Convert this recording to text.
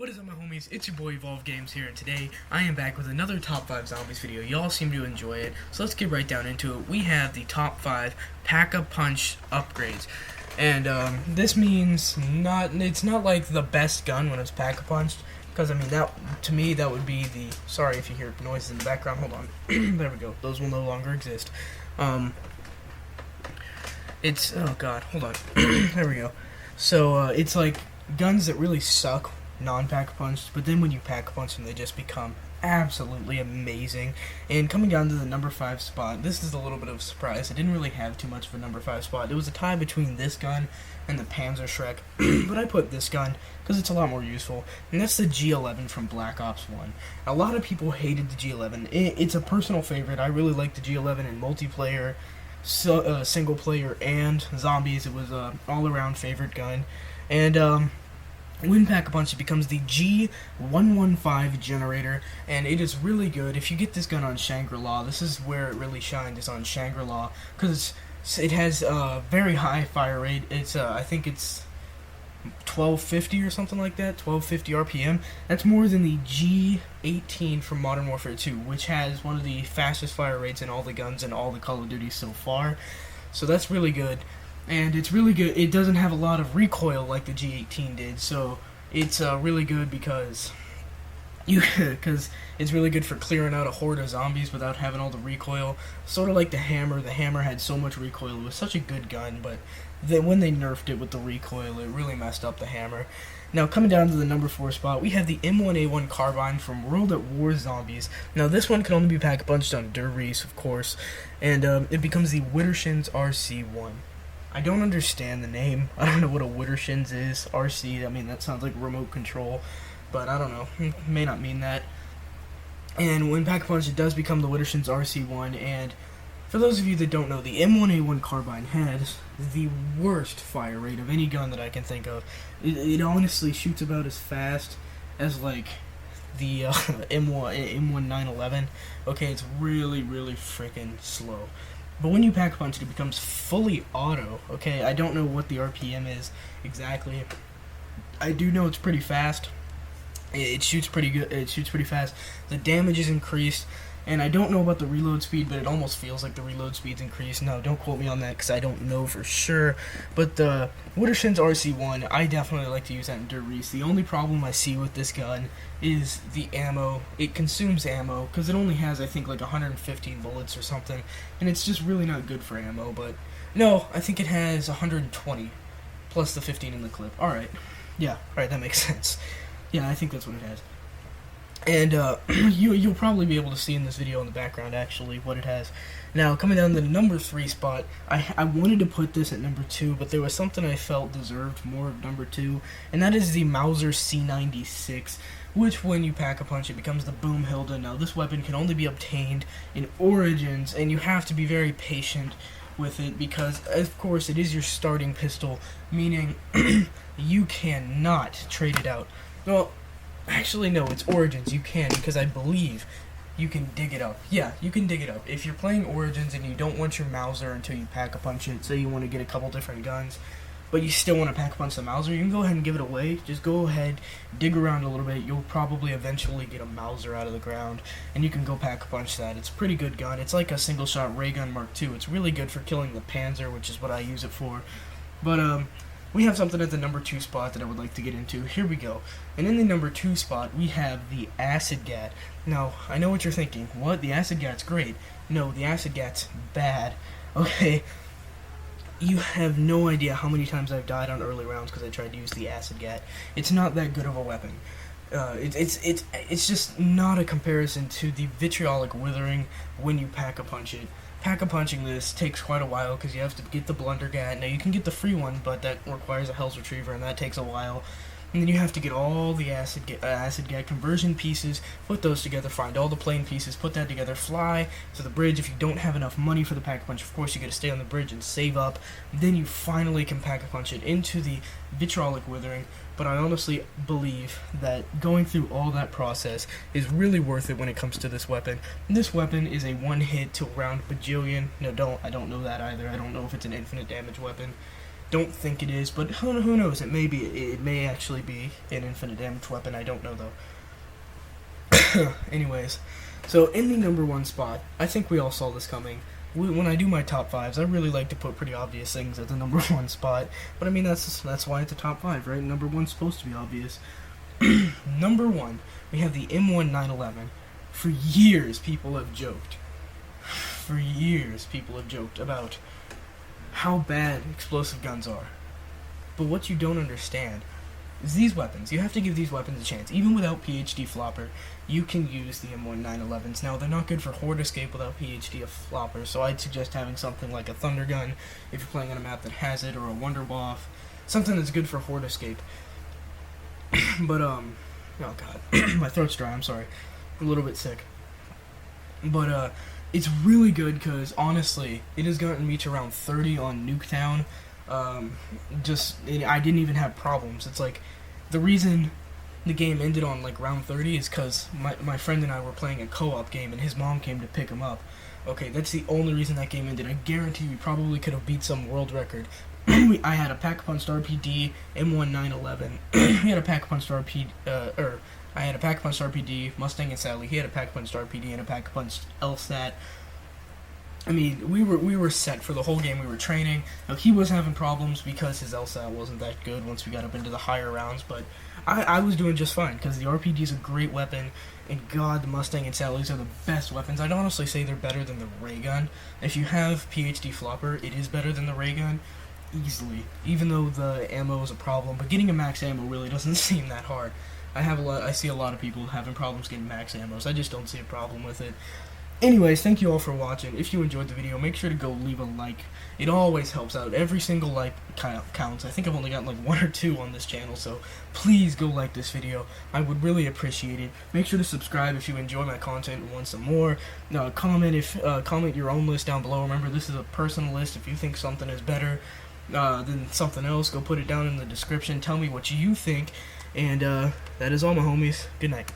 What is up, my homies? It's your boy Evolve Games here, and today I am back with another top 5 zombies video. Y'all seem to enjoy it, so let's get right down into it. We have the top 5 Pack-a-Punch upgrades, and this means it's not like the best gun when it's Pack-a-Punched, because I mean that to me that would be the. Sorry if you hear noises in the background. Hold on. There we go. Those will no longer exist. It's oh god. Hold on. There we go. So it's like guns that really suck non-pack-a-punched, but then when you pack-a-punch them, they just become absolutely amazing. And coming down to the number 5 spot, this is a little bit of a surprise. I didn't really have too much of a number 5 spot. It was a tie between this gun and the Panzer Shrek, but I put this gun because it's a lot more useful, and that's the G11 from Black Ops 1. A lot of people hated the G11. It's a personal favorite. I really like the G11 in multiplayer, single player, and zombies. It was an all-around favorite gun, and when Pack-a-Punch, it becomes the G115 generator, and it is really good. If you get this gun on Shangri-La, this is where it really shines, is on Shangri-La, because it has a very high fire rate. It's I think it's 1250 or something like that, 1250 RPM. That's more than the G18 from Modern Warfare 2, which has one of the fastest fire rates in all the guns in all the Call of Duty so far. So that's really good. And it's really good. It doesn't have a lot of recoil like the G18 did, so it's really good because it's really good for clearing out a horde of zombies without having all the recoil. Sort of like the Hammer. The Hammer had so much recoil. It was such a good gun, but when they nerfed it with the recoil, it really messed up the Hammer. Now, coming down to the number 4 spot, we have the M1A1 Carbine from World at War Zombies. Now, this one can only be pack-a-punched on Der Riese, of course, and it becomes the Wittershins RC1. I don't understand the name. I don't know what a Wittershins is. RC, I mean, that sounds like remote control, but I don't know. It may not mean that. And when Pack-a-Punch, it does become the Wittershins RC1, and for those of you that don't know, the M1A1 Carbine has the worst fire rate of any gun that I can think of. It honestly shoots about as fast as, like, the M1911. Okay, it's really, really freaking slow. But when you pack-a-punch it, it becomes fully auto, okay? I don't know what the RPM is exactly. I do know it's pretty fast. It shoots pretty good. It shoots pretty fast. The damage is increased, and I don't know about the reload speed, but it almost feels like the reload speed's increased. No, don't quote me on that, because I don't know for sure. But the Wittershins RC1, I definitely like to use that in Der Riese. The only problem I see with this gun is the ammo. It consumes ammo, because it only has, I think, like 115 bullets or something, and it's just really not good for ammo. But no, I think it has 120, plus the 15 in the clip. Alright, yeah, alright, that makes sense. Yeah, I think that's what it has. And you'll probably be able to see in this video in the background, actually, what it has. Now, coming down to the number 3 spot, I wanted to put this at number 2, but there was something I felt deserved more of number 2, and that is the Mauser C96, which, when you pack-a-punch, it becomes the Boomhilda. Now, this weapon can only be obtained in Origins, and you have to be very patient with it, because, of course, it is your starting pistol, meaning you cannot trade it out. Well, actually, no, it's Origins. You can, because I believe you can dig it up. Yeah, you can dig it up. If you're playing Origins and you don't want your Mauser until you pack-a-punch it, say you want to get a couple different guns, but you still want to pack-a-punch the Mauser, you can go ahead and give it away. Just go ahead, dig around a little bit. You'll probably eventually get a Mauser out of the ground, and you can go pack-a-punch that. It's a pretty good gun. It's like a single-shot ray gun Mark II. It's really good for killing the Panzer, which is what I use it for. But, we have something at the number 2 spot that I would like to get into. Here we go. And in the number 2 spot, we have the Acid Gat. Now, I know what you're thinking. What? The Acid Gat's great. No, the Acid Gat's bad. Okay? You have no idea how many times I've died on early rounds because I tried to use the Acid Gat. It's not that good of a weapon. It's just not a comparison to the Vitriolic Withering when you pack-a-punch it. Pack-a-punching this takes quite a while because you have to get the Blundergat. Now, you can get the free one, but that requires a Hell's Retriever, and that takes a while. And then you have to get all the Acid Gat conversion pieces, put those together, find all the plain pieces, put that together, fly to the bridge. If you don't have enough money for the Pack-a-Punch, of course, you gotta stay on the bridge and save up. Then you finally can Pack-a-Punch it into the Vitriolic Withering. But I honestly believe that going through all that process is really worth it when it comes to this weapon. This weapon is a one-hit to round bajillion. No, I don't know that either. I don't know if it's an infinite damage weapon. don't think it is, but who knows? It may actually be an infinite damage weapon. I don't know though. Anyways, so in the number 1 spot, I think we all saw this coming. When I do my top 5s, I really like to put pretty obvious things at the number 1 spot. But I mean, that's why it's a top 5, right? Number 1's supposed to be obvious. Number 1, we have the M1 911. For years, people have joked. For years, people have joked about how bad explosive guns are. But what you don't understand is these weapons. You have to give these weapons a chance. Even without PhD Flopper, you can use the M1 911s. Now, they're not good for Horde Escape without PhD Flopper, so I'd suggest having something like a Thunder Gun if you're playing on a map that has it, or a Wonder Waff, something that's good for Horde Escape. But, oh god, my throat's dry, I'm sorry. I'm a little bit sick. But, it's really good because, honestly, it has gotten me to around 30 on Nuketown. I didn't even have problems. It's like, the reason the game ended on, like, round 30 is because my friend and I were playing a co-op game and his mom came to pick him up. Okay, that's the only reason that game ended. I guarantee we probably could have beat some world record. I had a Pack-a-Punch RPD, M1 911. He had a Pack-a-Punch RPD, I had a Pack-a-Punch RPD, Mustang and Sally. He had a Pack-a-Punch RPD and a Pack-a-Punch LSAT. I mean, we were set for the whole game. We were training. Now, he was having problems because his LSAT wasn't that good once we got up into the higher rounds, but I was doing just fine because the RPD is a great weapon, and God, the Mustang and Sallies are the best weapons. I'd honestly say they're better than the ray gun. If you have PhD Flopper, it is better than the ray gun, easily, even though the ammo is a problem, but getting a max ammo really doesn't seem that hard. I see a lot of people having problems getting max ammos. I just don't see a problem with it. Anyways, thank you all for watching. If you enjoyed the video, make sure to go leave a like. It always helps out. Every single like counts. I think I've only gotten like 1 or 2 on this channel, so please go like this video. I would really appreciate it. Make sure to subscribe if you enjoy my content and want some more. Comment your own list down below. Remember, this is a personal list. If you think something is better than something else, go put it down in the description. Tell me what you think. And that is all, my homies. Good night.